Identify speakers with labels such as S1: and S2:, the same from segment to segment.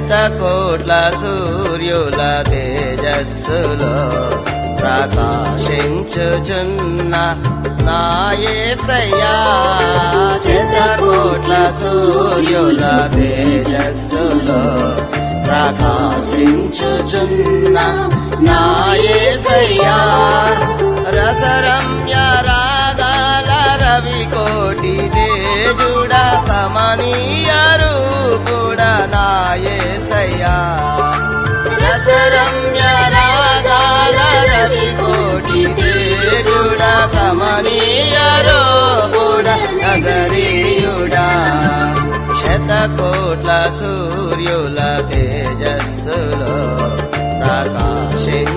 S1: శతకోట్ల సూర్యుల తేజస్సులో ప్రకాశించుచున్న నా యేసయ్యా. శతకోట్ల సూర్యుల తేజస్సులో ప్రకాశించుచున్న నా యేసయ్యా. రసరమ్య రాగాల రవి కోటి తేజుడ కమనీయ రూపుడ నా యేసయ్యా. రసరమ్య రాగాల రవి కోటి తేజుడ కమనీయ రూపుడ నగరీయుడా. శతకోట్ల సూర్యుల తేజస్సులో ప్రకాశించుచున్న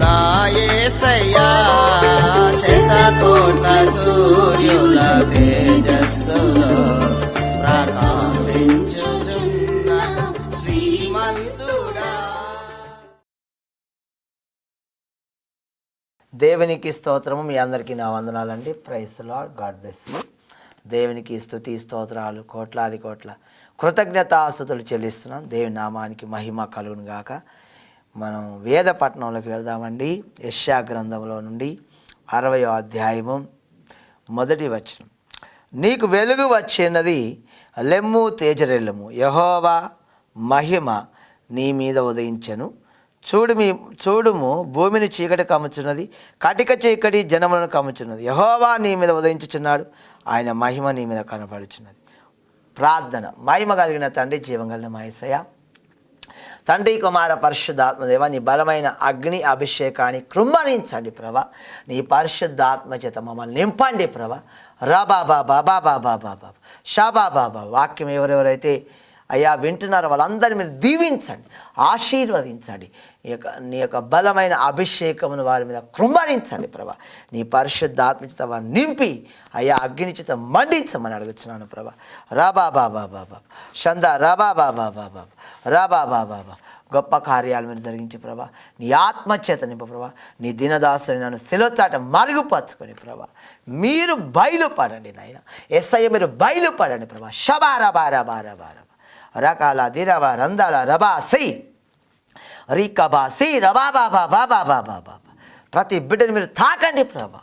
S1: నా యేసయ్యా. శతకోట్ల సూర్యుల తేజస్సులో ప్రకాశించుచున్న శ్రీమంతుడా. దేవునికి స్తోత్రము. మీ అందరికీ నా వందనాలండి. Praise the lord. God bless you. దేవునికి స్తుతి స్తోత్రాలు కోట్లాది కోట్ల కృతజ్ఞతాస్తుతులు చెల్లిస్తున్నాం. దేవుని నామానికి మహిమ కలుగును గాక. మనం వేద పట్టణంలోకి వెళ్దామండి. యెషయా గ్రంథంలో నుండి 60వ అధ్యాయము 1వ వచనం. నీకు వెలుగు వచ్చినది, లెమ్ము తేజరెల్లము, యెహోవా మహిమ నీ మీద ఉదయించెను. చూడుము భూమిని చీకటి కమ్ముచున్నది, కటిక చీకటి జనములను కమ్ముచున్నది. యెహోవా నీ మీద ఉదయించుచున్నాడు, ఆయన మహిమ నీ మీద కనపడుచున్నది. ప్రార్థన. మహిమ కలిగిన తండ్రి, జీవం కలిగిన మా యేసయ్య, తండ్రి కుమార పరిశుద్ధాత్మదేవ, నీ బలమైన అగ్ని అభిషేకాన్ని కృమ్మరించండి ప్రభా. నీ పరిశుద్ధాత్మ చేత మమ్మల్ని నింపండి ప్రభా. రాబాబా బాబా బాబా బాబా షాబా బాబా. వాక్యం ఎవరెవరైతే అయ్యా వింటున్నారో వాళ్ళందరినీ మీరు దీవించండి, ఆశీర్వదించండి. నీ యొక్క బలమైన అభిషేకమును వారి మీద కృమ్మరించండి ప్రభా. నీ పరిశుద్ధాత్మ చేత వారిని నింపి అయ్యా అగ్ని చేత మండించమని అడుగుతున్నాను ప్రభా. రాబా బాబా బాబా షంద రాబా బాబా బాబా రాబా బాబా. గొప్ప కార్యాలు మీరు జరిగించి ప్రభా. నీ ఆత్మచేత నింప ప్రభా. నీ దినదాసుని నన్ను సెలవుతాట మరుగుపరుచుకొని ప్రభా మీరు బయలుపడండి నాయన. యేసయ్య మీరు బయలుపడండి ప్రభా. షబా రబా రబా రబా రబా రకాల దిరబా రందాల రబా సై రీకబా సీ రబా బాబా బాబా బాబా బాబా. ప్రతి బిడ్డని మీరు తాకండి ప్రభా.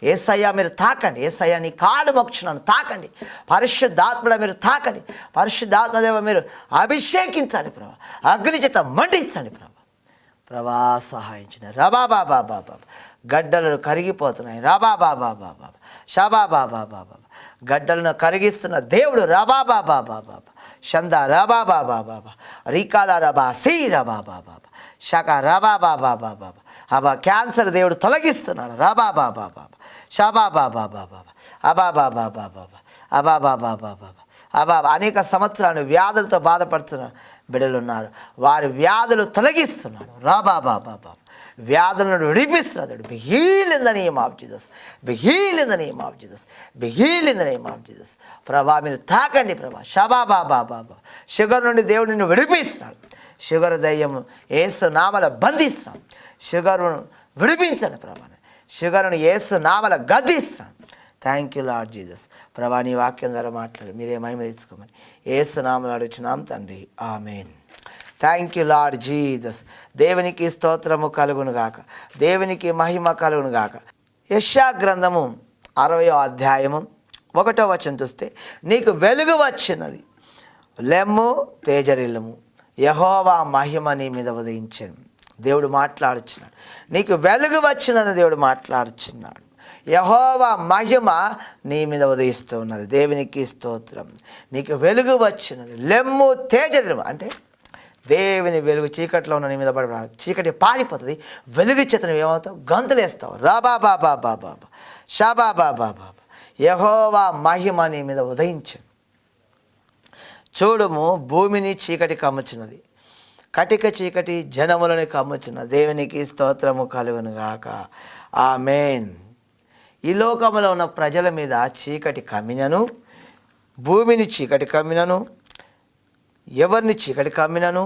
S1: యేసయ్య మీరు తాకండి. యేసయ్య నీ కాలు మోక్షణను తాకండి. పరిశుద్ధాత్మడ మీరు తాకండి. పరిశుద్ధాత్మదేవ మీరు అభిషేకించండి ప్రభా. అగ్ని చేత మండించండి ప్రభా. ప్రభా సహాయించిన రబా బాబా బాబా. గడ్డలు కరిగిపోతున్నాయి రబా బాబా బాబా షబా బాబా బాబా. గడ్డలను కరిగిస్తున్న దేవుడు రబా బాబా బాబా షంద రబా బాబా బాబా రీకాల రబా సీ రబా బాబా షక రబా బాబా బాబా. అబా క్యాన్సర్ దేవుడు తొలగిస్తున్నాడు రబా బాబా బాబా షబా బాబా బాబా అబా బాబా బాబా అబా బాబా బాబా అబా. అనేక సంవత్సరాలు వ్యాధులతో బాధపడుతున్న బిడ్డలు ఉన్నారు, వారి వ్యాధులు తొలగిస్తున్నాడు రబా బాబా బాబా. వ్యాధులను విడిపిస్తున్నాడు. Be healed in the name of Jesus. Be healed in the name of Jesus. Be healed in the name of Jesus. ప్రభా మీరు తాకండి ప్రభా. షబా బాబా బాబా. షుగర్ నుండి దేవుడు నిన్ను విడిపిస్తున్నాడు. షుగర్ దయ్యం యేసు నామల బంధిస్తున్నాడు. షుగర్ను విడిపించండి ప్రభా. షుగర్ను యేసు నామల గద్దిస్తున్నాడు. Thank you Lord Jesus. ప్రభా నీ వాక్యం ద్వారా మాట్లాడి మీరే మహిమ తెచ్చుకోమని యేసు నామములో అడుగుచున్నాం తండ్రి, ఆమేన్. Thank you Lord Jesus. దేవునికి స్తోత్రము కలుగును గాక. దేవునికి మహిమ కలుగును గాక. యెషయా గ్రంథము 60వ అధ్యాయము 1వ వచనం చూస్తే, నీకు వెలుగు వచ్చినది, లెమ్ము తేజరిల్లము, యెహోవా మహిమ నీ మీద ఉదయించెను. దేవుడు మాట్లాడుచున్నాడు. నీకు వెలుగు వచ్చినది దేవుడు మాట్లాడుచున్నాడు. యెహోవా మహిమ నీ మీద ఉదయిస్తూ ఉన్నది. దేవునికి స్తోత్రం. నీకు వెలుగు వచ్చినది, లెమ్ము తేజరిల్లము అంటే దేవుని వెలుగు చీకట్లో ఉన్న నీ మీద పడి చీకటి పారిపోతుంది. వెలుగు చేత నువ్వు ఏమవుతావు? గంతులేస్తావు. రాబా బాబా బాబా షాబా బాబా బాబా. యెహోవా మహిమ నీ మీద ఉదయించను. చూడుము భూమిని చీకటి కమ్ముచున్నది, కటిక చీకటి జనములను కమ్ముచున్నది. దేవునికి స్తోత్రము కలుగును గాక. ఆమేన్. ఈ లోకంలో ఉన్న ప్రజల మీద చీకటి కమ్మినను, భూమిని చీకటి కమ్మినను, ఎవరిని చీకటి కమ్మినను,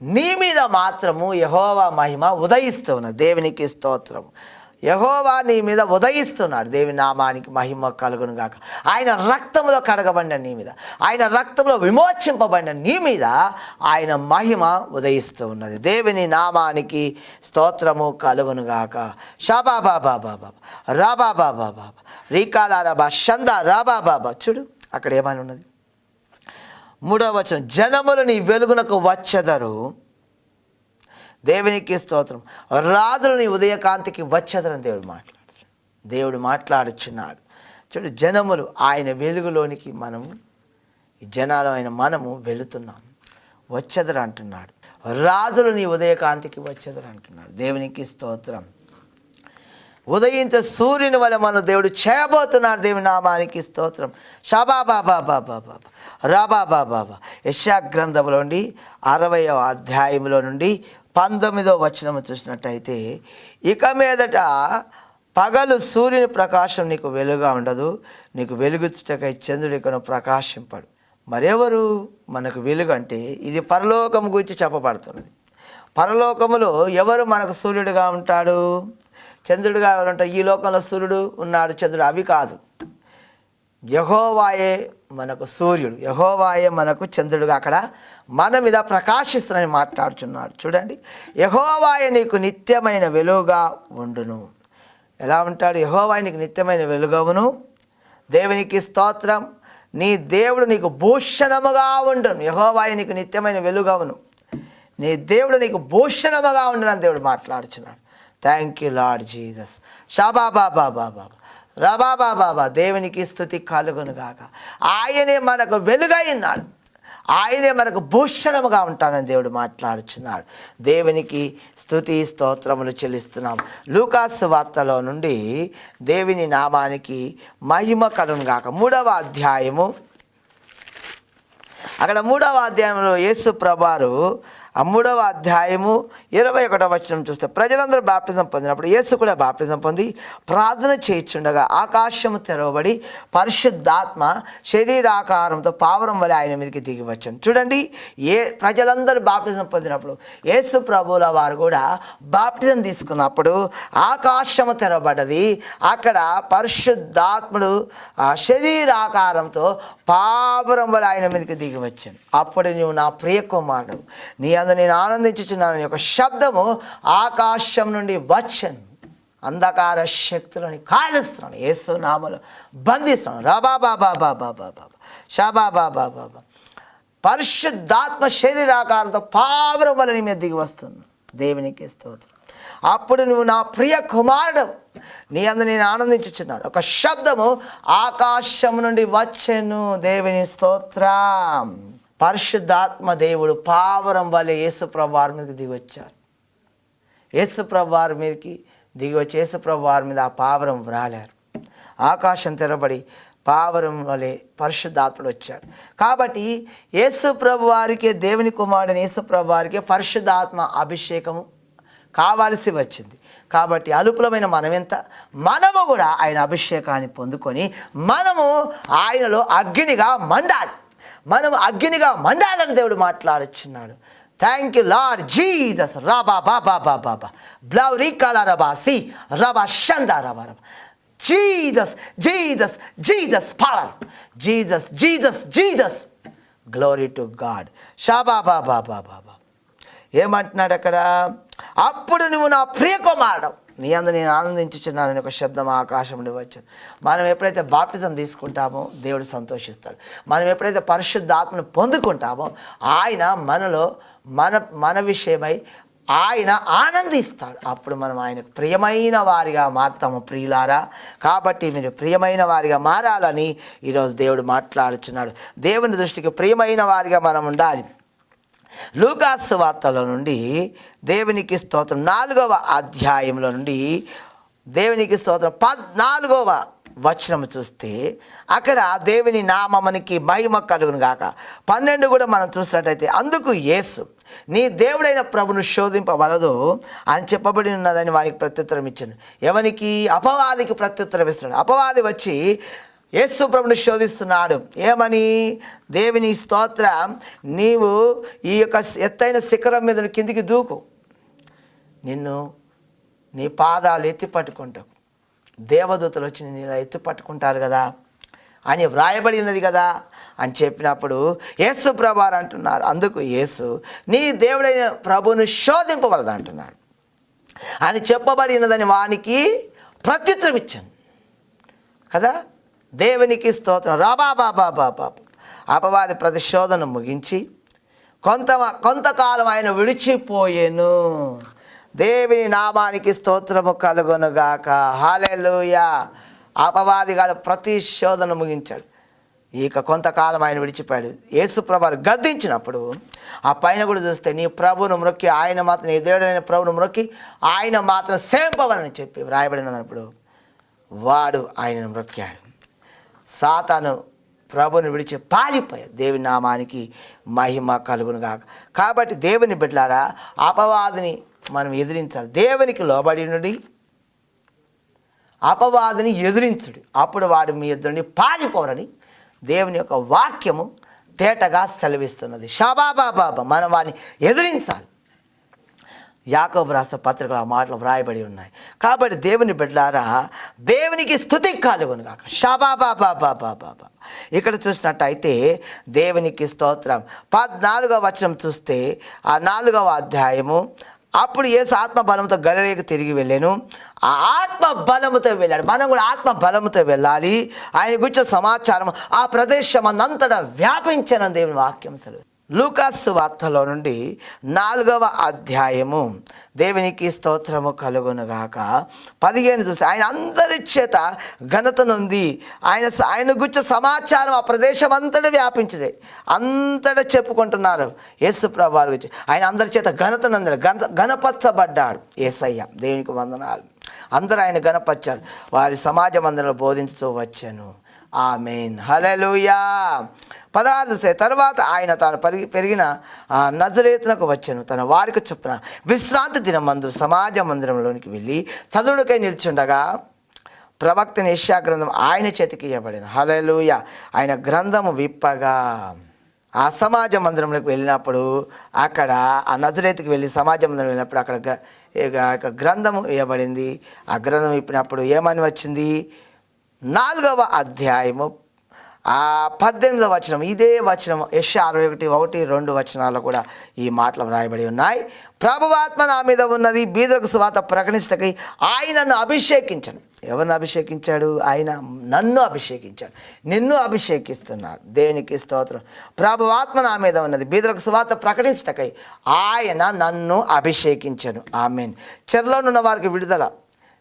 S1: నీ మీద మాత్రము యెహోవా మహిమ ఉదయిస్తూ ఉన్నది. దేవునికి స్తోత్రం. యెహోవా నీ మీద ఉదయిస్తున్నాడు. దేవుని నామానికి మహిమ కలుగును గాక. ఆయన రక్తంలో కడగబడిన నీ మీద, ఆయన రక్తంలో విమోచింపబడిన నీ మీద ఆయన మహిమ ఉదయిస్తూ ఉన్నది. దేవుని నామానికి స్తోత్రము కలుగును గాక. షాబాబాబాబాబా రాబాబాబాబా రీకాలారాబా షందా రాబాబాబా. చూడు అక్కడ ఏమని ఉన్నది, 3వ వచనం, జనములు నీ వెలుగునకు వచ్చెదరు. దేవునికి స్తోత్రం. రాజులు నీ ఉదయకాంతికి వచ్చేదని దేవుడు మాట్లాడుచున్నాడు. చూడు, జనములు ఆయన వెలుగులోనికి మనము, ఈ జనాలు అయిన మనము వెళుతున్నాం. వచ్చేదరు అంటున్నాడు. రాజులు నీ ఉదయకాంతికి వచ్చేదరు అంటున్నాడు. దేవునికి స్తోత్రం. ఉదయించే సూర్యుని వల్ల మన దేవుడు చేయబోతున్నాడు. దేవుని నామానికి స్తోత్రం. షాబాబాబాబాబాబా రాబాబాబాబా. యెషయా గ్రంథంలో నుండి 60వ అధ్యాయంలో నుండి 19వ వచనం చూసినట్టయితే, ఇక మీదట పగలు సూర్యుని ప్రకాశం నీకు వెలుగా ఉండదు, నీకు వెలుగుచుటకై చంద్రుడి ఇకను ప్రకాశింపడు. మరెవరు మనకు వెలుగు అంటే ఇది పరలోకం గురించి చెప్పబడుతున్నది. పరలోకములో ఎవరు మనకు సూర్యుడిగా ఉంటాడు, చంద్రుడిగా ఎవరు ఉంటారు? ఈ లోకంలో సూర్యుడు ఉన్నాడు, చంద్రుడు, అవి కాదు. యెహోవాయే మనకు సూర్యుడు, యెహోవాయే మనకు చంద్రుడుగా అక్కడ మన మీద ప్రకాశిస్తుందని మాట్లాడుచున్నాడు. చూడండి, యెహోవాయే నీకు నిత్యమైన వెలుగుగా ఉండును. ఎలా ఉంటాడు? యెహోవాయే నీకు నిత్యమైన వెలుగును. దేవునికి స్తోత్రం. నీ దేవుడు నీకు భూషణముగా ఉండును. యెహోవాయే నీకు నిత్యమైన వెలుగును, నీ దేవుడు నీకు భూషణముగా ఉండును అని దేవుడు మాట్లాడుచున్నాడు. Thank you Lord Jesus. షాబాబాబాబాబా రబాబాబాబా. దేవునికి స్తుతి కలుగును గాక. ఆయనే మనకు వెలుగై ఉన్నాడు, ఆయనే మనకు భూషణముగా ఉంటానని దేవుడు మాట్లాడుచున్నాడు. దేవునికి స్తుతి స్తోత్రములు చెల్లిస్తున్నాం. లూకాసు వార్తలో నుండి దేవుని నామానికి మహిమ కలుగును గాక. 3వ అధ్యాయము, అక్కడ 3వ అధ్యాయంలో యేసు ప్రభువారు ఆ 3వ అధ్యాయము 21వ వచనం చూస్తే, ప్రజలందరూ బాప్టిజం పొందినప్పుడు యేసు కూడా బాప్టిజం పొంది ప్రార్థన చేయుచుండగా ఆకాశము తెరవబడి పరిశుద్ధాత్మ శరీరాకారంతో పావురం వలె ఆయన మీదకి దిగి వచ్చాను. చూడండి, ప్రజలందరూ బాప్టిజం పొందినప్పుడు యేసు ప్రభువుల వారు కూడా బాప్టిజం తీసుకున్నప్పుడు ఆకాశము తెరవబడ్డది. అక్కడ పరిశుద్ధాత్ముడు శరీరాకారంతో పావురం వలె ఆయన మీదకి దిగి వచ్చాను. అప్పుడు నువ్వు నా ప్రియ కుమారుడు, నీ అందు నేను ఆనందించుచున్నానని ఒక శబ్దము ఆకాశం నుండి వచ్చాను. అంధకార శక్తులని కాలుస్తున్నాను, యేసు నామములో బంధిస్తున్నాను. రాబాబాబాబాబాబా షాబాబాబాబాబా. పరిశుద్ధాత్మ శరీరాకారంతో పావురం వలె నీ మీద దిగి వస్తున్నాను. దేవునికి స్తోత్రం. అప్పుడు నువ్వు నా ప్రియ కుమారుడు, నీ అందు నేను ఆనందించుచున్నాను. ఒక శబ్దము ఆకాశం నుండి వచ్చెను. దేవుని స్తోత్రం. పరిశుద్ధాత్మ దేవుడు పావురం వలె యేసుప్రభు వారి మీదకి దిగి వచ్చారు. యేసుప్రభు వారి మీదకి దిగి వచ్చి యేసుప్రభు వారి మీద ఆ పావురం వ్రాలారు. ఆకాశం తెరబడి పావురం వలె పరిశుద్ధాత్ముడు వచ్చాడు. కాబట్టి యేసుప్రభు వారికి, దేవుని కుమారుడైన యేసుప్రభు వారికి పరిశుద్ధాత్మ అభిషేకము కావాల్సి వచ్చింది. కాబట్టి అలుపులమైన మనము కూడా ఆయన అభిషేకాన్ని పొందుకొని మనము ఆయనలో అగ్నిగా మండాలి. మనం అగ్నిగా మండాలని దేవుడు మాట్లాడుచున్నాడు. Thank you Lord Jesus. రాబా బాబా బాబా బ్లౌరీ కలా రబా సి రబా షందా రబా రబా. Jesus Jesus Jesus power. Jesus Jesus Jesus. Glory to God. షాబా బాబా బాబా. ఏమంటున్నాడు అక్కడ? అప్పుడు నువ్వు నా ప్రియ కుమారుడు, నీ అందు నేను ఆనందించుచున్నానని ఒక శబ్దం ఆకాశం నుండి వచ్చాను. మనం ఎప్పుడైతే బాప్టిజం తీసుకుంటామో దేవుడు సంతోషిస్తాడు. మనం ఎప్పుడైతే పరిశుద్ధాత్మను పొందుకుంటామో ఆయన మనలో మన విషయమై ఆయన ఆనందిస్తాడు. అప్పుడు మనం ఆయనకు ప్రియమైన వారిగా మారుతాము. ప్రియులారా, కాబట్టి మీరు ప్రియమైన వారిగా మారాలని ఈరోజు దేవుడు మాట్లాడుచున్నాడు. దేవుని దృష్టికి ప్రియమైన వారిగా మనం ఉండాలి. లూకాసు వార్తలో నుండి దేవునికి స్తోత్రం 4వ అధ్యాయంలో నుండి దేవునికి స్తోత్రం 14వ వచనం చూస్తే అక్కడ దేవుని నామమునికి మహిమ కలుగును గాక. 12 కూడా మనం చూసినట్టయితే, అందుకు యేసు నీ దేవుడైన ప్రభును శోధింపవలదు అని చెప్పబడి ఉన్నదని వారికి ప్రత్యుత్తరం ఇచ్చాను. ఎవరికి? అపవాదికి ప్రత్యుత్తరం ఇస్తున్నాడు. అపవాది వచ్చి యేసు ప్రభుని శోధిస్తున్నాడు. ఏమని? దేవుని స్తోత్రం, నీవు ఈ యొక్క ఎత్తైన శిఖరం మీద కిందికి దూకు, నిన్ను నీ పాదాలు ఎత్తి పట్టుకుంటావు, దేవదూతలు వచ్చి నేను ఇలా ఎత్తి పట్టుకుంటారు కదా అని వ్రాయబడినది కదా అని చెప్పినప్పుడు యేసు ప్రభువారు అంటున్నారు, అందుకు యేసు నీ దేవుడైన ప్రభువును శోధింపవలదు అంటున్నాడు అని చెప్పబడినదని వానికి ప్రత్యుత్తరం ఇచ్చాను కదా. దేవునికి స్తోత్రం. రాబాబాబాబాబా అపవాది ప్రతిశోధన ముగించి కొంతకాలం ఆయన విడిచిపోయేను. దేవుని నామానికి స్తోత్రము కలుగునుగాక. హల్లెలూయా. అపవాదిగాడు ప్రతిశోధన ముగించాడు. ఇక కొంతకాలం ఆయన విడిచిపోయాడు. యేసు ప్రభువారు గద్దించినప్పుడు ఆ పైన కూడా చూస్తే నీ ప్రభువును మ్రొక్కి ఆయన మాత్రం, నీ దేవుడైన ప్రభువును మ్రొక్కి ఆయన మాత్రం సేవింపవలని చెప్పి వ్రాయబడినప్పుడు వాడు ఆయనను మ్రొక్కాడు. సాతాను ప్రభువుని విడిచి పారిపోయాడు. దేవుని నామానికి మహిమ కలుగునుగాక. కాబట్టి దేవుని బిడ్డలారా, అపవాదిని మనం ఎదిరించాలి. దేవునికి లోబడినుడి, అపవాదిని ఎదిరించుడు, అప్పుడు వాడు మీ ఎదురుని పారిపోరని దేవుని యొక్క వాక్యము తేటగా సెలవిస్తున్నది. షాబాబాబాబా, మనం వాడిని ఎదిరించాలి. యాకోబు రాసిన పత్రికలో ఆ మాటలు వ్రాయబడి ఉన్నాయి. కాబట్టి దేవుని బిడ్డలారా, దేవునికి స్తుతి కలుగునుగాక. షాబాబాబాబాబాబా. ఇక్కడ చూసినట్టయితే దేవునికి స్తోత్రం. 14వ వచనం చూస్తే ఆ 4వ అధ్యాయము, అప్పుడు యేసు ఆత్మ బలముతో గలిలయకు తిరిగి వెళ్ళాను. ఆ ఆత్మ బలముతో వెళ్ళాడు. మనం కూడా ఆత్మ బలముతో వెళ్ళాలి. ఆయన గురించిన సమాచారం ఆ ప్రదేశం అంతటా వ్యాపించిన దేవుని వాక్యం సెలవు. లూకాసు వార్తలో నుండి 4వ అధ్యాయము, దేవునికి స్తోత్రము కలుగునుగాక. 15 చూస్తే ఆయన అందరి చేత ఘనత నొంది, ఆయన గురించి సమాచారం ఆ ప్రదేశం అంతటా వ్యాపించింది. అంతటా చెప్పుకుంటున్నారు యేసు ప్రభువారి గురించి. ఆయన అందరి చేత ఘనత నొందాడు, ఘనపరచబడ్డాడు యేసయ్య. దేవునికి వందనాలు. అందరూ ఆయన ఘనపరిచారు. వారి సమాజ మందిరంలో బోధించుతూ వచ్చాను. ఆమేన్. హల్లెలూయా. 16 తర్వాత ఆయన తాను పెరిగిన నజరేతునకు వచ్చాను. తన వారికి చొప్పున విశ్రాంతి దినమందు సమాజ మందిరంలోనికి వెళ్ళి చదువుడికై నిల్చుండగా ప్రవక్త యెషయా గ్రంథం ఆయన చేతికి ఇవ్వబడిన. హల్లెలూయా. ఆయన గ్రంథము విప్పగా ఆ సమాజ మందిరంలోకి వెళ్ళినప్పుడు, అక్కడ ఆ నజరేతుకి వెళ్ళి సమాజ మందిరం వెళ్ళినప్పుడు అక్కడ గ్రంథము ఇవ్వబడింది. ఆ గ్రంథం విప్పినప్పుడు ఏమని వచ్చింది? 4వ అధ్యాయము 18వ వచనం, ఇదే వచనం యెషయా 61:1-2 వచనాల్లో కూడా ఈ మాటలు వ్రాయబడి ఉన్నాయి. ప్రభువాత్మ నా మీద ఉన్నది, బీదలకు సువార్త ప్రకటించటకై ఆయన నన్ను అభిషేకించాను. ఎవరిని అభిషేకించాడు? ఆయన నన్ను అభిషేకించాడు. నిన్ను అభిషేకిస్తున్నాడు. దేవునికి స్తోత్రం. ప్రభువాత్మ నా మీద ఉన్నది, బీదలకు సువార్త ప్రకటించటకై ఆయన నన్ను అభిషేకించాను. ఆమేన్. చెరలోనున్న వారికి విడుదల,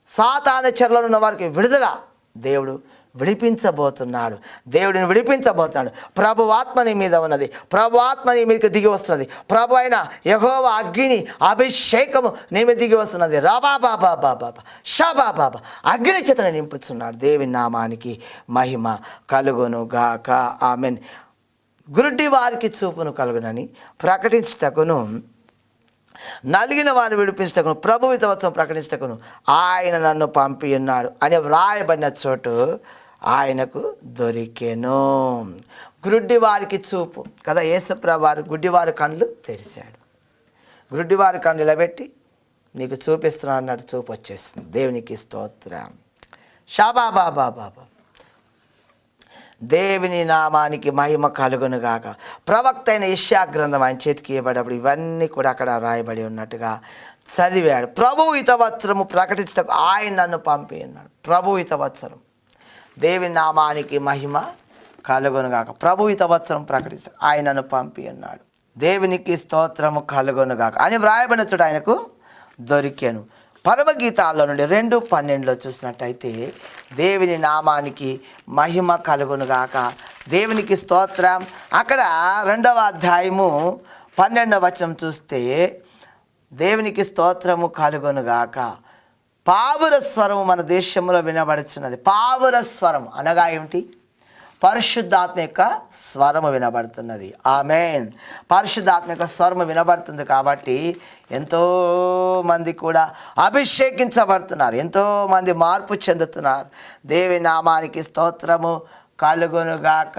S1: సాతాను చెరలోనున్న వారికి విడుదల దేవుడు విడిపించబోతున్నాడు. దేవుడిని విడిపించబోతున్నాడు. ప్రభు ఆత్మ నీ మీద ఉన్నది, ప్రభు ఆత్మ నీ మీదకి దిగి వస్తున్నది. ప్రభు అయిన యెహోవా అగ్ని అభిషేకము నీ మీద దిగి వస్తున్నది. రాబాబాబాబాబా షాబాబాబా అగ్ని చేతను నింపుతున్నాడు. దేవుని నామానికి మహిమ కలుగును గాక. ఆమెన్. గురుడి వారికి చూపును కలుగునని ప్రకటించుటకును, నలిగిన వారిని విడిపించటకును, ప్రభు హితవచనం ప్రకటించటకును ఆయన నన్ను పంపి ఉన్నాడు అని వ్రాయబడిన చోటు ఆయనకు దొరికెను. గుడ్డి వారికి చూపు కదా. యేసుప్రభువు వారు గుడ్డివారి కళ్ళు తెరిచాడు. గుడ్డివారి కళ్ళు ఇలా పెట్టి నీకు చూపిస్తున్నాను అన్నట్టు చూపు వచ్చేస్తుంది. దేవునికి స్తోత్రం. షాబాబాబాబాబా. దేవుని నామానికి మహిమ కలుగును గాక. ప్రవక్త అయిన యెషయా గ్రంథం ఆయన చేతికి ఇవ్వబడినప్పుడు ఇవన్నీ కూడా అక్కడ రాయబడి ఉన్నట్టుగా చదివాడు. ప్రభువు హితవత్సరము ప్రకటించటకు ఆయన నన్ను పంపి ఉన్నాడు. ప్రభువు హితవత్సరం. దేవుని నామానికి మహిమ కలుగును గాక. ప్రభువు హితవత్సరం ప్రకటించటకు ఆయన నన్ను పంపి ఉన్నాడు. దేవునికి స్తోత్రము కలుగును గాక అని వ్రాయబడిన చోట ఆయనకు దొరికాను. పరమగీతాల్లో నుండి 2:12 చూసినట్టయితే దేవుని నామానికి మహిమ కలుగునుగాక. దేవునికి స్తోత్రం. అక్కడ 2వ అధ్యాయము 12వ వచనం చూస్తే దేవునికి స్తోత్రము కలుగునుగాక. పావుర స్వరము మన దేశంలో వినబడుచున్నది. పావుర స్వరం అనగా ఏమిటి? పరిశుద్ధాత్మ యొక్క స్వరము వినబడుతున్నది. ఆమేన్. పరిశుద్ధాత్మ యొక్క స్వరము వినబడుతుంది కాబట్టి ఎంతోమంది కూడా అభిషేకించబడుతున్నారు, ఎంతోమంది మార్పు చెందుతున్నారు. దేవి నామానికి స్తోత్రము కలుగునుగాక.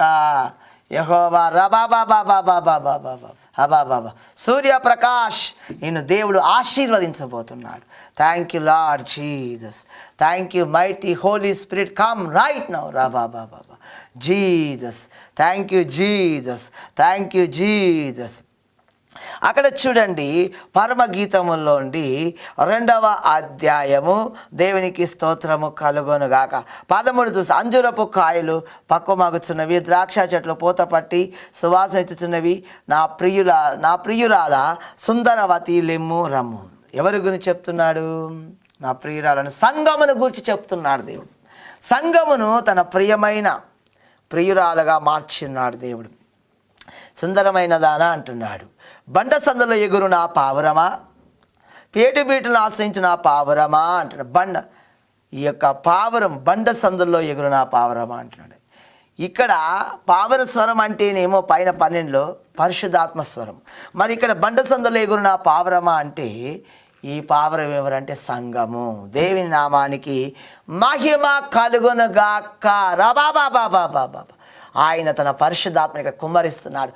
S1: యెహోవా రబాబాబాబాబాబాబాబా అబాబాబా సూర్యప్రకాష్ నిన్ను దేవుడు ఆశీర్వదించబోతున్నాడు. Thank you Lord Jesus. Thank you mighty holy spirit come right now రాబాబాబా Jesus. Thank you Jesus. Thank you Jesus. అక్కడ చూడండి పరమగీతములోండి 2వ అధ్యాయము దేవునికి స్తోత్రము కలుగొనుగాక 13 చూసి అంజురపు కాయలు పక్వమగుచున్నవి, ద్రాక్ష చెట్లు పూత పట్టి సువాసన ఎత్తుచున్నవి, నా ప్రియురాల సుందరవతి లెమ్ము రమ్ము. ఎవరి గురించి చెప్తున్నాడు? నా ప్రియురాలను, సంఘమును గురించి చెప్తున్నాడు దేవుడు. సంఘమును తన ప్రియురాలుగా మార్చున్నాడు దేవుడు. సుందరమైన దాన అంటున్నాడు. బండ సందులో ఎగురు నా పావురమా, పేటు బీటును ఆశ్రయించిన నా పావురమా అంటున్నాడు. ఈ యొక్క పావురం బండ సందుల్లో ఎగురు నా పావురమా అంటున్నాడు. ఇక్కడ పావుర స్వరం అంటేనేమో పైన 12లో పరిశుద్ధాత్మ స్వరం. మరి ఇక్కడ బండ సందులో ఎగురు నా పావురమా అంటే ఈ పావురం ఎవరంటే సంఘము. దేవుని నామానికి మహిమ కలుగునుగాక. రబాబాబాబాబాబా. ఆయన తన పరిశుద్ధాత్మని ఇక్కడ కృమ్మరిస్తున్నాడు.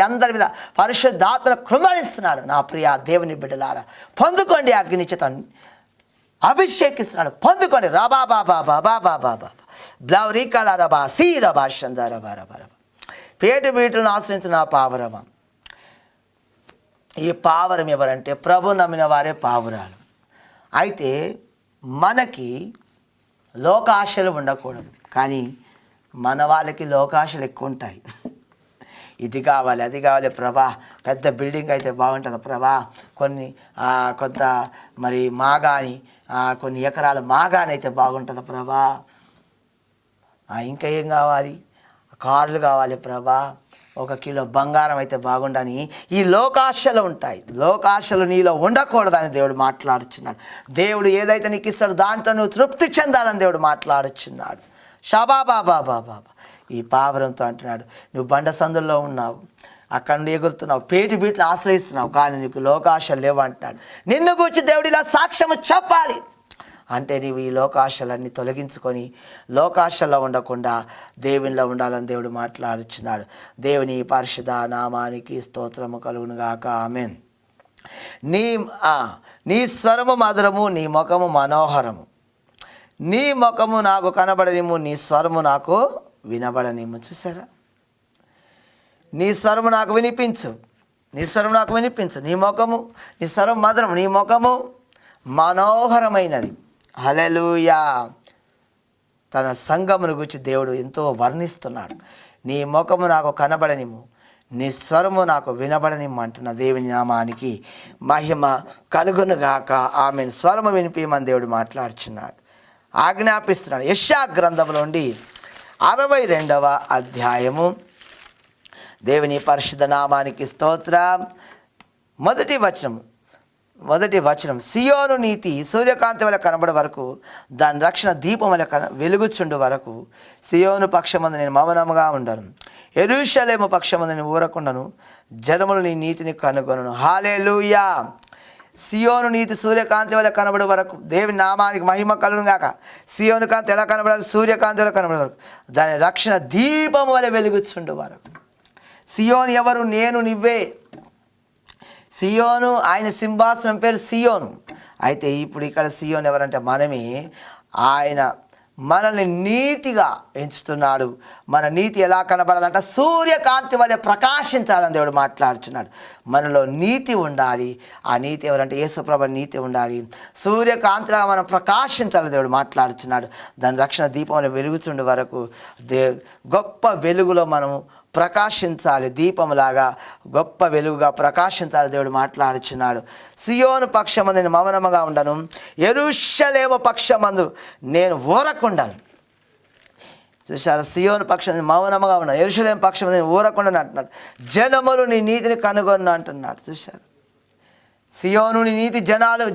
S1: అందరి మీద పరిశుద్ధాత్మను కృమ్మరిస్తున్నాడు. నా ప్రియ దేవుని బిడ్డలారా, పొందుకోండి, అగ్ని చేత అభిషేకిస్తున్నాడు. పొందుకోండి. రాబాబాబాబాబాబాబా బ్లౌరీకాల రబా సీ రబా షంద రబా రబా రబా. పేటు బీటులను ఆశ్రయించిన పావురమా. ఈ పావురం ఎవరంటే ప్రభు నమ్మిన వారే పావురాలు. అయితే మనకి లోకాశలు ఉండకూడదు, కానీ మన వాళ్ళకి లోకాశలు ఎక్కువ ఉంటాయి. ఇది కావాలి, అది కావాలి ప్రభా, పెద్ద బిల్డింగ్ అయితే బాగుంటుంది ప్రభా, కొంత మరి మాగాని కొన్ని ఎకరాల మాగాని అయితే బాగుంటుంది ప్రభా, ఇంకా ఏం కావాలి, కార్లు కావాలి ప్రభా, 1 కిలో బంగారం అయితే బాగుండని ఈ లోకాశలు ఉంటాయి. లోకాశలు నీలో ఉండకూడదని దేవుడు మాట్లాడుచున్నాడు. దేవుడు ఏదైతే నీకు ఇస్తాడో దాంతో నువ్వు తృప్తి చెందాలని దేవుడు మాట్లాడుచున్నాడు. షబాబాబాబాబా. ఈ పావురంతో అంటున్నాడు, నువ్వు బండ సందుల్లో ఉన్నావు, అక్కడ నుండి ఎగురుతున్నావు, పేటి బీట్లు ఆశ్రయిస్తున్నావు, కానీ నీకు లోకాశలు లేవు అంటున్నాడు. నిన్ను గురించి దేవుడు ఇలా సాక్ష్యము చెప్పాలి అంటే నీవు ఈ లోకాశలన్నీ తొలగించుకొని లోకాశల్లో ఉండకుండా దేవునిలో ఉండాలని దేవుడు మాట్లాడుచున్నాడు. దేవుని పరిశుద్ధ నామానికి స్తోత్రము కలుగునుగాక. ఆమేన్. నీ స్వరము మధురము, నీ ముఖము మనోహరము. నీ ముఖము నాకు కనబడనిమ్ము, నీ స్వరము నాకు వినబడనిమ్ము. చూసారా? నీ స్వరము నాకు వినిపించు, నీ స్వరం నాకు వినిపించు. నీ స్వరం మధురం, నీ ముఖము మనోహరమైనది. హల్లెలూయా. తన సంఘమును గురించి దేవుడు ఎంతో వర్ణిస్తున్నాడు. నీ ముఖము నాకు కనబడనిమ్ము, నీ స్వరము నాకు వినబడనిమ్ము అంటున్న దేవుని నామానికి మహిమ కలుగునుగాక. ఆమెను స్వరము వినిపించమని దేవుడు మాట్లాడుచున్నాడు, ఆజ్ఞాపిస్తున్నాడు. యెషయా గ్రంథంలోండి 62వ అధ్యాయము. దేవుని పరిశుద్ధ నామానికి స్తోత్రం. మొదటి వచనం సియోను నీతి సూర్యకాంతి వల్ల కనబడే వరకు, దాని రక్షణ దీపం వల్ల వెలుగుచుండు వరకు సియోను పక్షమందు నేను మౌనముగా ఉండను, యెరూషలేము పక్షమందు నేను ఊరకుండను, జనములు నీ నీతిని కనుగొనను. హల్లెలూయా. సియోను నీతి సూర్యకాంతి వల్ల కనబడే వరకు, దేవుని నామానికి మహిమ కలుగునుగాక. సియోను కాంతి ఎలా కనబడాలి? సూర్యకాంతి వల్ల కనబడే వరకు, దాని రక్షణ దీపం వల్ల వెలుగుచుండు వరకు. సియోను ఎవరు? నేను, నువ్వే. సియోను, ఆయన సింహాసనం పేరు సియోను. అయితే ఇప్పుడు ఇక్కడ సియోను ఎవరంటే మనమే. ఆయన మనల్ని నీతిగా ఎంచుతున్నాడు. మన నీతి ఎలా కనబడాలంటే సూర్యకాంతి వలె ప్రకాశించాలని దేవుడు మాట్లాడుచున్నాడు. మనలో నీతి ఉండాలి. ఆ నీతి ఎవరంటే యేసుప్రభు నీతి ఉండాలి. సూర్యకాంతిగా మనం ప్రకాశించాలని దేవుడు మాట్లాడుచున్నాడు. దాని రక్షణ దీపంలో వెలుగుతుండే వరకు గొప్ప వెలుగులో మనము ప్రకాశించాలి. దీపంలాగా గొప్ప వెలుగుగా ప్రకాశించాలి దేవుడు మాట్లాడుచున్నాడు. సియోను పక్షమందు నేను మౌనముగా ఉండను, యెరూషలేము పక్షమందు నేను ఊరకుండను. చూసారా? సియోను పక్షం మౌనముగా ఉన్నాను, యెరూషలేము పక్షమందు నేను ఊరకుండను అంటున్నాడు. జనములు నీ నీతిని కనుగొను అంటున్నాడు. చూశారు? సియోను నీ నీతి,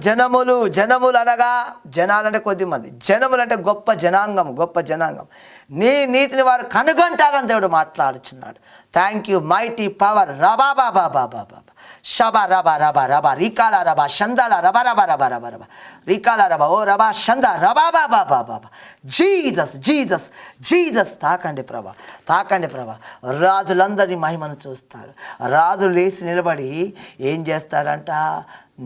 S1: జనములు అనగా జనాలు అంటే కొద్దిమంది, జనములు అంటే గొప్ప జనాంగం. నీ నీతిని వారు కనుగొంటారని దేవుడు మాట్లాడుచున్నాడు. Thank you mighty power. రబాబాబాబాబాబా షబా రబా రబా రబా రీకాల రబా షందాల రబా రబా రబా రబా రబా రీకాల రబా ఓ రబా షంద రబా బాబా బాబా జీసస్ జీసస్ జీసస్. తాకండి ప్రభా, తాకండి ప్రభా. రాజులందరినీ మహిమను చూస్తారు. రాజులు లేచి నిలబడి ఏం చేస్తారంట,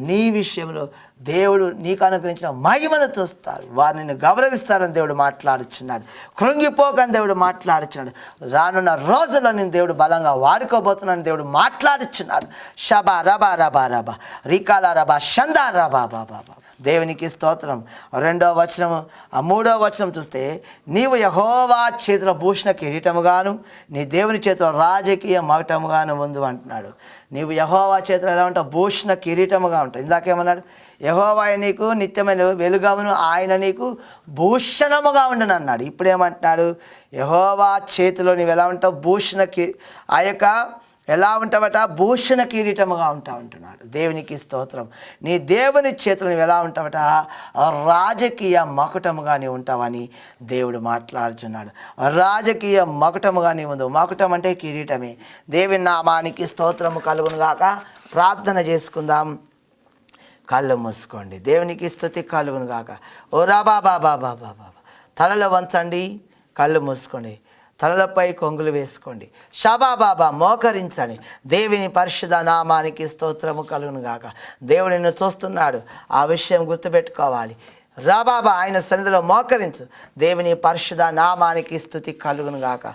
S1: నీ విషయంలో దేవుడు నీకు అనుగ్రహించిన మహిమను చూస్తారు. వారిని గౌరవిస్తారని దేవుడు మాట్లాడుచున్నాడు. కృంగిపోకని దేవుడు మాట్లాడుచున్నాడు. రానున్న రోజుల్లో నేను దేవుడు బలంగా వాడుకోబోతున్నాను దేవుడు మాట్లాడుచున్నాడు. షబా రబా రబా రబా రీకాల రబా షందా రబా బాబా. దేవునికి స్తోత్రం. 2వ వచనము 3వ వచనం చూస్తే, నీవు యెహోవా చేతిలో భూషణ కిరీటముగాను నీ దేవుని చేతిలో రాజకీయ మగటముగాను ఉంది అంటున్నాడు. నీవు యెహోవా చేతిలో ఎలా ఉంటావు? భూషణ కిరీటముగా ఉంటావు. ఇందాకేమన్నాడు? యెహోవా నీకు నిత్యమైన వెలుగమును, ఆయన నీకు భూషణముగా ఉండను అన్నాడు. ఇప్పుడేమంటున్నాడు? యెహోవా చేతిలో నీవు ఎలా ఉంటావు? ఆ యొక్క ఎలా ఉంటావట? భూషణ కిరీటముగా ఉంటావు అంటున్నాడు. దేవునికి స్తోత్రం. నీ దేవుని చేతులు నువ్వు ఎలా ఉంటావట? రాజకీయ మకుటముగా నీవు ఉంటావని దేవుడు మాట్లాడుచున్నాడు. రాజకీయ మకుటముగా నీవు ఉంది. మకుటం అంటే కిరీటమే. దేవుని నామానికి స్తోత్రము కలుగును గాక. ప్రార్థన చేసుకుందాం. కళ్ళు మూసుకోండి. దేవునికి స్తుతి కలుగును గాక. ఓ రాబా బాబా బాబా బాబా. తలలో వంచండి, కళ్ళు మూసుకోండి, తలలపై కొంగులు వేసుకోండి. షబా బాబా మోకరించండి. దేవుని పరిశుద్ధ నామానికి స్తోత్రము కలుగును గాక. దేవుడు నిన్ను చూస్తున్నాడు. ఆ విషయం గుర్తుపెట్టుకోవాలి. రాబాబా ఆయన సన్నిధిలో మోకరించు. దేవుని పరిశుద్ధ నామానికి స్తుతి కలుగును గాక.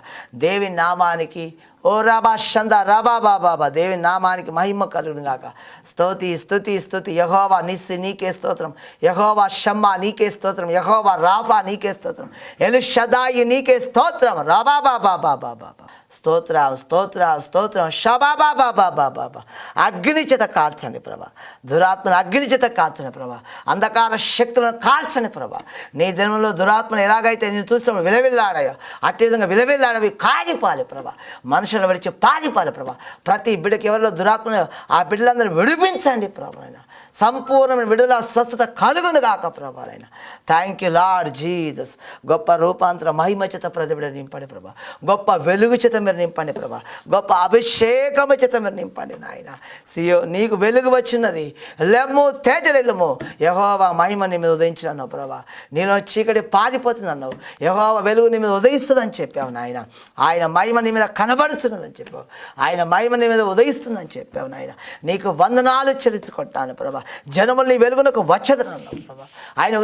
S1: దేవుని నామానికి ఓ రాబా షంద రాబా బాబా దేవుని నామానికి మహిమ కలుగును గాక. స్తుతి స్తుతి స్తుతి. యెహోవా నిస్సి నీకే స్తోత్రం. యెహోవా షమ్మా నీకే స్తోత్రం. యెహోవా రాఫా నీకే స్తోత్రం. ఎల్ షదాయి నీకే స్తోత్రం. రాబా బాబా బాబా బాబా స్తోత్రం స్తోత్రం స్తోత్రం. షబా బాబా బాబా బాబా. అగ్ని చేత కాల్చండి ప్రభా. దురాత్మను అగ్ని చేత కాల్చండి ప్రభా. అంధకార శక్తులను కాల్చండి ప్రభా. నీ జన్మలో దురాత్మను ఎలాగైతే నేను చూసినప్పుడు విలవిల్లాడాయో అట్టి విధంగా విలవిల్లాడవి కాలిపాలి ప్రభా. మనుషులను విడిచి పారిపాలి ప్రభా. ప్రతి బిడ్డకి ఎవరిలో దురాత్మను ఆ బిడ్డలందరూ విడిపించండి ప్రభా. సంపూర్ణమైన విడుదల స్వస్థత కలుగును గాక ప్రభా. Thank you Lord Jesus. గొప్ప రూపాంతర మహిమ చేత ప్రతి బిడ్డ నింపండి ప్రభా. గొప్ప వెలుగు చేత మీరు నింపండి ప్రభా. గొప్ప అభిషేకము చేత మీరు నింపండి నాయన. సియో నీకు వెలుగు వచ్చినది, లెమ్ము తేజలెల్లుము. యెహోవా మహిమ నీ మీద ఉదయించిన అన్నావు ప్రభా. నీలో చీకటి పారిపోతుంది అన్నావు. యెహోవా వెలుగు నీ మీద ఉదయిస్తుందని చెప్పావు నాయన. ఆయన మహిమ నీ మీద కనబడుతున్నదని చెప్పావు. ఆయన మహిమ నీ మీద ఉదయిస్తుందని చెప్పావు నాయన. నీకు వందనాలు చెల్లించుకుంటాను ప్రభా. జనములు నీ వెలుగునకు వచ్చేదని అన్నావు ప్రభా. ఆయన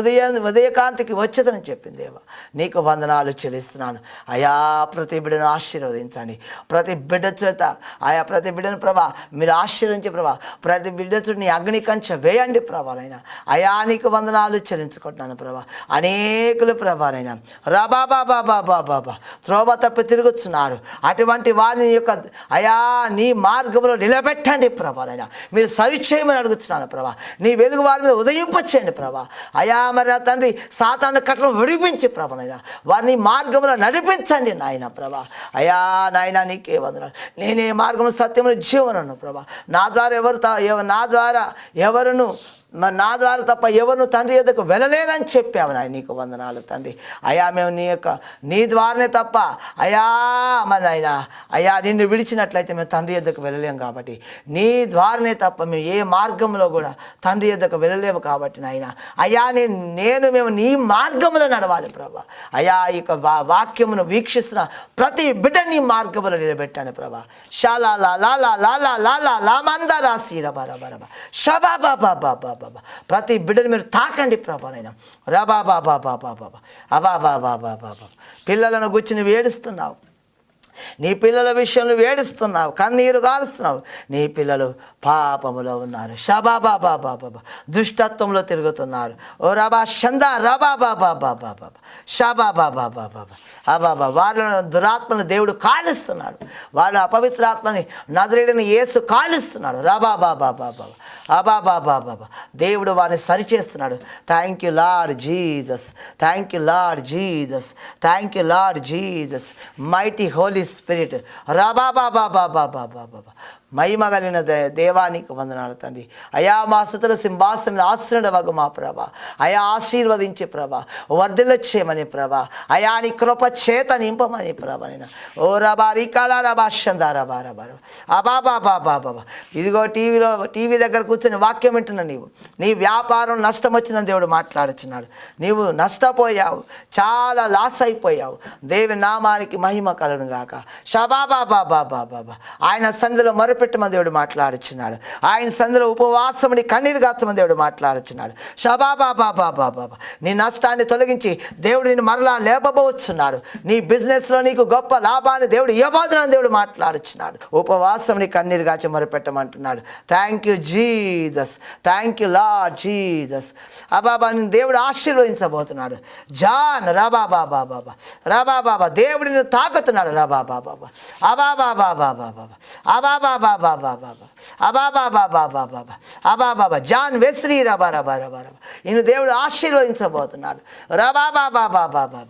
S1: ఉదయకాంతికి వచ్చేదని చెప్పింది దేవా. నీకు వందనాలు చెల్లిస్తున్నాను అయా. ప్రతి బిడ్డను ఆశీర్వదించండి. ప్రతి బిడ్డ చేత ఆయా ప్రతి బిడ్డను ప్రభా మీరు ఆశీర్వదించి ప్రభా. ప్రతి బిడ్డ చుట్టూ నీ అగ్ని కంచె వేయండి ప్రభానైనా. అయా నీకు వందనాలు చెల్లించుకుంటున్నాను ప్రభా. అనేకులు ప్రభానైనా రాబా బాబా బాబా బాబా త్రోవ తప్పి తిరుగుతున్నారు. అటువంటి వారిని యొక్క అయా నీ మార్గంలో నిలబెట్టండి ప్రభానైనా. మీరు సరిచేయమని అడుగుతున్నాను ప్రభా. నీ వెలుగు వారి మీద ఉదయింపచేయండి ప్రభా. అయా మరి నా తండ్రి సాతాను కట్టలను విడిపించి ప్రభానైనా వారిని మార్గంలో నడిపించండి నాయన ప్రభా. అయా నాయన నీకే వందనాలు. నేనే మార్గం సత్యము జీవనను ప్రభా. నా ద్వారా ఎవరును నా ద్వారా తప్ప ఎవరు తండ్రి యొద్దకు వెళ్ళలేరని చెప్పావు నాయన. నీకు వందనాలు తండ్రి. అయా మేము నీ ద్వారానే తప్ప అయా మరి నాయన అయా నిన్ను విడిచినట్లయితే మేము తండ్రి యొద్దకు వెళ్ళలేము. కాబట్టి నీ ద్వారానే తప్ప మేము ఏ మార్గంలో కూడా తండ్రి యొద్దకు వెళ్ళలేము. కాబట్టి నాయన అయా మేము నీ మార్గంలో నడవాలి ప్రభా. అయా ఇక వాక్యమును వీక్షిస్తున్న ప్రతి బిడ్డ నీ మార్గంలో నిలబెట్టాను ప్రభా. షాలా లా లా లా లా లా లా లా లా మందా రాసి రబా రబా రబా షబా బాబా బాబా బాబా. ప్రతి బిడ్డను మీరు తాకండి ప్రభానైనా. రబా బాబా బాబా బాబా అబా బాబా బాబా బాబా. పిల్లలను గుచ్చి నువ్వు ఏడుస్తున్నావు. నీ పిల్లల విషయంలో ఏడుస్తున్నావు, కన్నీరు కాలుస్తున్నావు. నీ పిల్లలు పాపములో ఉన్నారు. షబా బాబా బాబా దుష్టత్వంలో తిరుగుతున్నారు. ఓ రబా షందా రబా బాబా బాబా బాబా షబా బాబా బాబా అబాబా. వారిలో దురాత్మను దేవుడు కాలుస్తున్నాడు. వారిని అపవిత్రాత్మని నజరేయుడైన యేసు కాలుస్తున్నాడు. రబా బాబా బాబా అబా బాబా బాబా. దేవుడు వారిని సరిచేస్తున్నాడు. Thank you Lord Jesus. Thank you Lord Jesus. Thank you Lord Jesus. Mighty holy spirit రబా బాబా బాబా బాబా బాబా. మహిమ కలిగిన దేవానికి వందనాలు తండ్రి. అయా మా స్తుతుల సింహాసనం ఆశ్రయుడవగు మా ప్రభ, అయా ఆశీర్వదించే ప్రభ, వర్ధిల్లచేయమని ప్రభ, అయా నీ కృప చేత నింపమని ప్రభ. నేను ఓ రబా రికాలా రబా షందా రబా రబా అబాబాబాబాబా. ఇదిగో టీవీ దగ్గర కూర్చొని వాక్యం వింటున్నా. నీ వ్యాపారం నష్టం వచ్చిందని దేవుడు మాట్లాడుచున్నాడు. నీవు నష్టపోయావు, చాలా లాస్ అయిపోయావు. దేవుని నామానికి మహిమ కలుగును గాక. షబాబాబాబాబాబా. ఆయన సన్నిధిలో మొరపెట్టమని దేవుడు మాట్లాడుచున్నాడు. ఆయన సన్నిధిలో ఉపవాసముని కన్నీరు గాచమని దేవుడు మాట్లాడుచున్నాడు. షబాబాబాబాబాబా. నీ నష్టాన్ని తొలగించి దేవుడు నిన్ను మరలా లేపబోచున్నాడు. నీ బిజినెస్లో నీకు గొప్ప లాభాన్ని దేవుడు ఇవ్వబోతున్నాడని దేవుడు మాట్లాడుచున్నాడు. ఉపవాసముని కన్నీరు గాచి మొరపెట్టమంటున్నాడు. Thank you Jesus, thank you Lord Jesus. అబాబా నేను దేవుడు ఆశీర్వదించబోతున్నాడు. జాన్ రబాబాబాబా రబాబాబా. దేవుడు నిన్ను తాకుతున్నాడు. రబాబాబాబా అబాబాబాబాబాబా అబాబాబాబాబాబా అబాబాబాబాబాబా అబాబాబా. జాన్ వెస్లీ రబా రబా రబా రబా. ఈయన దేవుడు ఆశీర్వదించబోతున్నాడు. రబాబాబాబాబాబా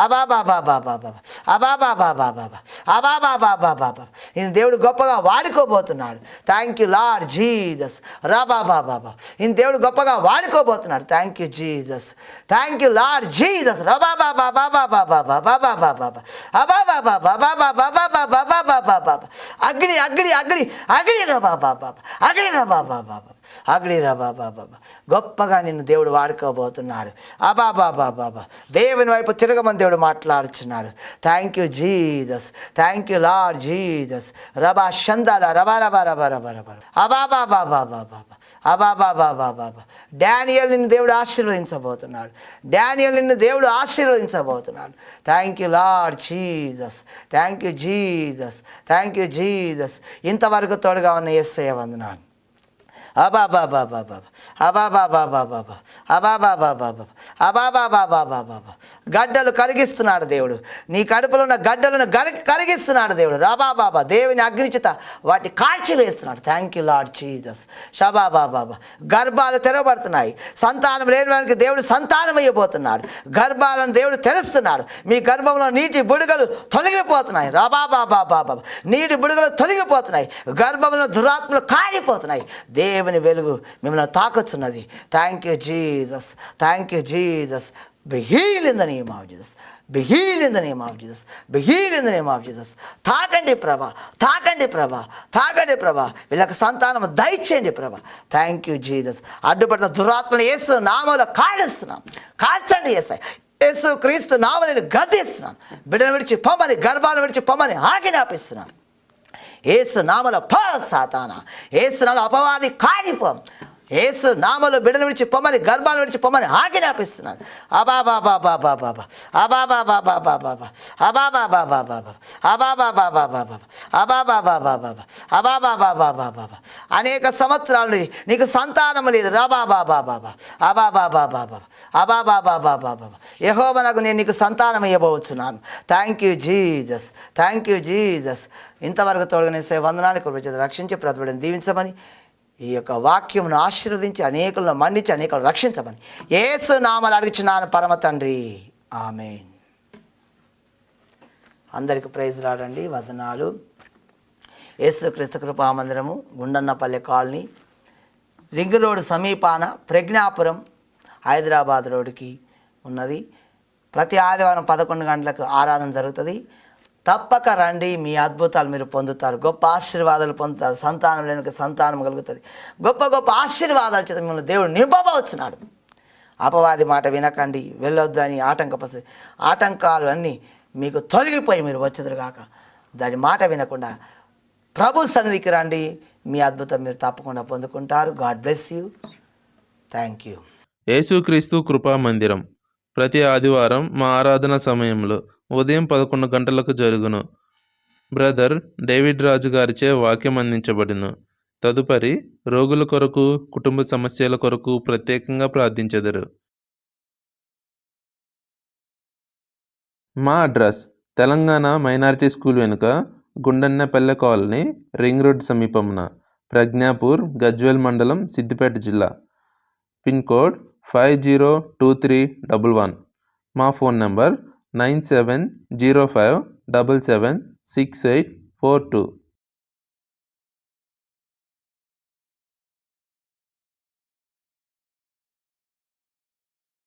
S1: అబాబాబాబాబాబా అబాబాబాబాబాబా అబాబాబాబాబాబా. ఈయన దేవుడు గొప్పగా వాడుకోబోతున్నాడు. Thank you Lord Jesus. రబాబాబాబా. ఈయన దేవుడు గొప్పగా వాడుకోబోతున్నాడు. Thank you Jesus, thank you Lord Jesus. రబాబాబాబాబాబాబాబాబాబాబా అబాబాబాబాబాబాబాబాబాబాబా. అగ్ని అగ్ని అగ్ని అగ్ని రబాబాబాబా అగ్ని రబాబాబాబా అగ్ని రబాబాబాబా. గొప్పగా నిన్ను దేవుడు వాడుకోబోతున్నాడు. అబాబాబాబాబా. దేవుని వైపు తిరగమని దేవుడు మాట్లాడుచున్నాడు. Thank you Jesus, thank you Lord Jesus. రబా షందాల రబా రబా రబా రబా రబా అబాబాబాబాబాబా అబాబాబాబాబా. డానియల్ నిన్ను దేవుడు ఆశీర్వదించబోతున్నాడు. డానియల్ నిన్ను దేవుడు ఆశీర్వదించబోతున్నాడు. Thank you Lord Jesus, thank you Jesus, thank you Jesus. ఇంతవరకు తోడుగా ఉన్న యేసయ్య వందనాలు. అబాబాబాబాబా అబాబాబాబాబా అబాబాబాబాబా అబాబాబాబాబాబా. గడ్డలు కరిగిస్తున్నాడు దేవుడు. నీ కడుపులో ఉన్న గడ్డలను కరిగిస్తున్నాడు దేవుడు. రాబాబాబా. దేవుని అగ్నిచిత వాటి కాల్చివేస్తున్నాడు. Thank you Lord Jesus. షబాబాబాబా. గర్భాలు తెరవబడుతున్నాయి. సంతానం లేని వారికి దేవుడు సంతానం ఇవ్వబోతున్నాడు. గర్భాలను దేవుడు తెరుస్తున్నాడు. మీ గర్భంలో నీటి బుడగలు తొలగిపోతున్నాయి. రాబాబాబాబాబా. నీటి బుడగలు తొలగిపోతున్నాయి. గర్భంలో దురాత్మలు కాలిపోతున్నాయి. దేవుని వెలుగు మిమ్మల్ని తాకొచ్చున్నది. Thank you Jesus, thank you Jesus. Be healed in the name of Jesus. Be healed in the name of Jesus. Be healed in the name of Jesus. తాకండి ప్రభా, తాకండి ప్రభా, తాకండి ప్రభా. వీళ్ళకి సంతానం దయచేయండి ప్రభా. Thank you Jesus. అడ్డుపడుతున్న దురాత్మలు యేసు నామములో కాల్స్తున్నాం. కాల్చండి యేసయ్య. యేసు క్రీస్తు నామములో నేను గద్దిస్తున్నాను. బిడ్డను విడిచి పొమ్మని, గర్భాలను విడిచి పొమ్మని ఆజ్ఞాపిస్తున్నాను. యేసు నామములో పో సాతానా. యేసు నామములో అపవాది కాలిపో. యేసు నామములో బిడ్డను విడిచి పొమ్మని, గర్భాలను విడిచి పొమ్మని ఆజ్ఞాపిస్తున్నాను. అబాబాబాబాబాబా అబాబాబాబాబాబా అబాబాబాబాబాబా అబాబాబాబాబాబా అబాబాబాబాబాబా అబాబాబాబాబాబా. అనేక సంవత్సరాల నుండి నీకు సంతానం లేదు. రాబాబాబాబాబా అబాబాబాబాబా అబాబాబాబాబాబా. యెహోవా నాకు నేను నీకు సంతానం ఇవ్వబోతున్నాను. Thank you Jesus, thank you Jesus. ఇంతవరకు తోడుగనేసే వందనాలు కృపచేత రక్షించి ప్రతిబడిని దీవించమని, ఈ యొక్క వాక్యమును ఆశీర్వదించి అనేకులను మన్నించి అనేకులను రక్షించమని యేసు నామములో అడుగుచున్నాను పరమ తండ్రి, ఆమేన్. అందరికీ ప్రైజ్ లాడండి. వందనాలు. యేసు క్రీస్తు కృపా మందిరము, గుండన్నపల్లె కాలనీ, రింగ్ రోడ్ సమీపాన, ప్రజ్ఞాపురం, హైదరాబాద్ రోడ్డుకి ఉన్నది. ప్రతి ఆదివారం 11 గంటలకు ఆరాధన జరుగుతుంది. తప్పక రండి. మీ అద్భుతాలు మీరు పొందుతారు. గొప్ప ఆశీర్వాదాలు పొందుతారు. సంతానం లేనికి సంతానం కలుగుతుంది. గొప్ప గొప్ప ఆశీర్వాదాల చేత మిమ్మల్ని దేవుడు నింపబోతున్నాడు. అపవాది మాట వినకండి, వెళ్ళొద్దు అని ఆటంకాలు అన్నీ మీకు తొలగిపోయి మీరు వచ్చేదురు కాక దాని మాట వినకుండా ప్రభు సన్నిధికి రండి. మీ అద్భుతం మీరు తప్పకుండా పొందుకుంటారు. God bless you. Thank you.
S2: యేసుక్రీస్తు కృపా మందిరం ప్రతి ఆదివారం మా ఆరాధన సమయంలో ఉదయం 11 గంటలకు జరుగును. బ్రదర్ డేవిడ్ రాజు గారిచే వాక్యం అందించబడును. తదుపరి రోగుల కొరకు, కుటుంబ సమస్యల కొరకు ప్రత్యేకంగా ప్రార్థించెదరు. మా అడ్రస్ తెలంగాణ మైనారిటీ స్కూల్ వెనుక, గుండన్నపల్లె కాలనీ, రింగ్ రోడ్ సమీపమున, ప్రజ్ఞాపూర్, గజ్వేల్ మండలం, సిద్దిపేట జిల్లా. Pin code 502311. మా ఫోన్ నంబర్ 9705776842.